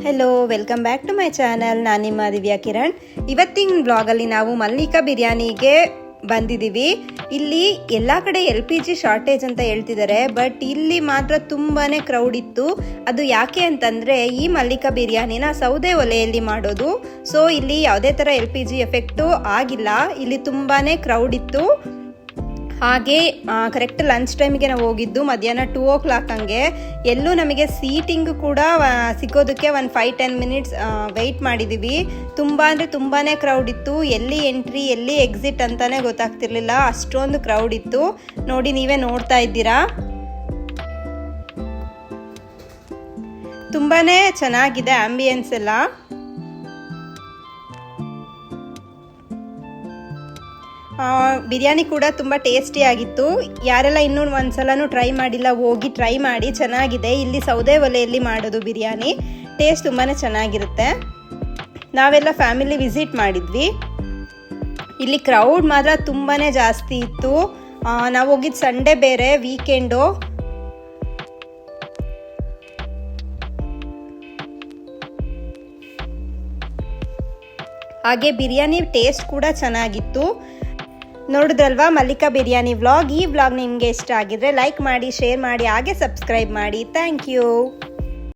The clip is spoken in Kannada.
Hello, welcome back to my channel. ನಾನು ನಿಮ್ಮ ದಿವ್ಯಾ ಕಿರಣ್. ಇವತ್ತಿನ ಬ್ಲಾಗಲ್ಲಿ ನಾವು ಮಲ್ಲಿಕಾ ಬಿರಿಯಾನಿಗೆ ಬಂದಿದ್ದೀವಿ. ಇಲ್ಲಿ ಎಲ್ಲ ಕಡೆ LPG ಶಾರ್ಟೇಜ್ ಅಂತ ಹೇಳ್ತಿದ್ದಾರೆ, ಬಟ್ ಇಲ್ಲಿ ಮಾತ್ರ ತುಂಬಾ ಕ್ರೌಡ್ ಇತ್ತು. ಅದು ಯಾಕೆ ಅಂತಂದರೆ ಈ ಮಲ್ಲಿಕಾ ಬಿರಿಯಾನಿನ ಸೌದೆ ಒಲೆಯಲ್ಲಿ ಮಾಡೋದು. ಸೊ ಇಲ್ಲಿ ಯಾವುದೇ ಥರ LPG ಎಫೆಕ್ಟು ಆಗಿಲ್ಲ. ಇಲ್ಲಿ ತುಂಬಾ ಕ್ರೌಡ್ ಇತ್ತು. ಹಾಗೆ ಕರೆಕ್ಟ್ ಲಂಚ್ ಟೈಮಿಗೆ ನಾವು ಹೋಗಿದ್ದು ಮಧ್ಯಾಹ್ನ 2 o'clock ಹಂಗೆ. ಎಲ್ಲೂ ನಮಗೆ ಸೀಟಿಂಗ್ ಕೂಡ ಸಿಗೋದಕ್ಕೆ ಒಂದು 5-10 ಮಿನಿಟ್ಸ್ ವೆಯ್ಟ್ ಮಾಡಿದ್ದೀವಿ. ತುಂಬ ಅಂದರೆ ತುಂಬಾ ಕ್ರೌಡ್ ಇತ್ತು. ಎಲ್ಲಿ ಎಂಟ್ರಿ ಎಲ್ಲಿ ಎಕ್ಸಿಟ್ ಅಂತಲೇ ಗೊತ್ತಾಗ್ತಿರ್ಲಿಲ್ಲ, ಅಷ್ಟೊಂದು ಕ್ರೌಡ್ ಇತ್ತು. ನೋಡಿ, ನೀವೇ ನೋಡ್ತಾ ಇದ್ದೀರಾ. ತುಂಬಾ ಚೆನ್ನಾಗಿದೆ ಆಂಬಿಯನ್ಸ್ ಎಲ್ಲ. ಬಿರಿಯಾನಿ ಕೂಡ ತುಂಬ ಟೇಸ್ಟಿಯಾಗಿತ್ತು. ಯಾರೆಲ್ಲ ಇನ್ನೂ ಒಂದ್ಸಲನೂ ಟ್ರೈ ಮಾಡಿಲ್ಲ, ಹೋಗಿ ಟ್ರೈ ಮಾಡಿ, ಚೆನ್ನಾಗಿದೆ. ಇಲ್ಲಿ ಸೌದೆ ಒಲೆಯಲ್ಲಿ ಮಾಡೋದು ಬಿರಿಯಾನಿ, ಟೇಸ್ಟ್ ತುಂಬಾ ಚೆನ್ನಾಗಿರುತ್ತೆ. ನಾವೆಲ್ಲ ಫ್ಯಾಮಿಲಿ ವಿಸಿಟ್ ಮಾಡಿದ್ವಿ. ಇಲ್ಲಿ ಕ್ರೌಡ್ ಮಾತ್ರ ತುಂಬಾ ಜಾಸ್ತಿ ಇತ್ತು. ನಾವು ಹೋಗಿದ್ದು ಸಂಡೇ ಬೇರೆ, ವೀಕೆಂಡು. ಹಾಗೆ ಬಿರಿಯಾನಿ ಟೇಸ್ಟ್ ಕೂಡ ಚೆನ್ನಾಗಿತ್ತು. ನೋಡಿದ್ರಲ್ವಾ ಮಲ್ಲಿಕಾ ಬಿರಿಯಾನಿ ವ್ಲಾಗ್. ಈ ವ್ಲಾಗ್ ನಿಮಗೆ ಇಷ್ಟ ಆಗಿದ್ರೆ ಲೈಕ್ ಮಾಡಿ, ಶೇರ್ ಮಾಡಿ, ಹಾಗೆ ಸಬ್ಸ್ಕ್ರೈಬ್ ಮಾಡಿ. Thank you.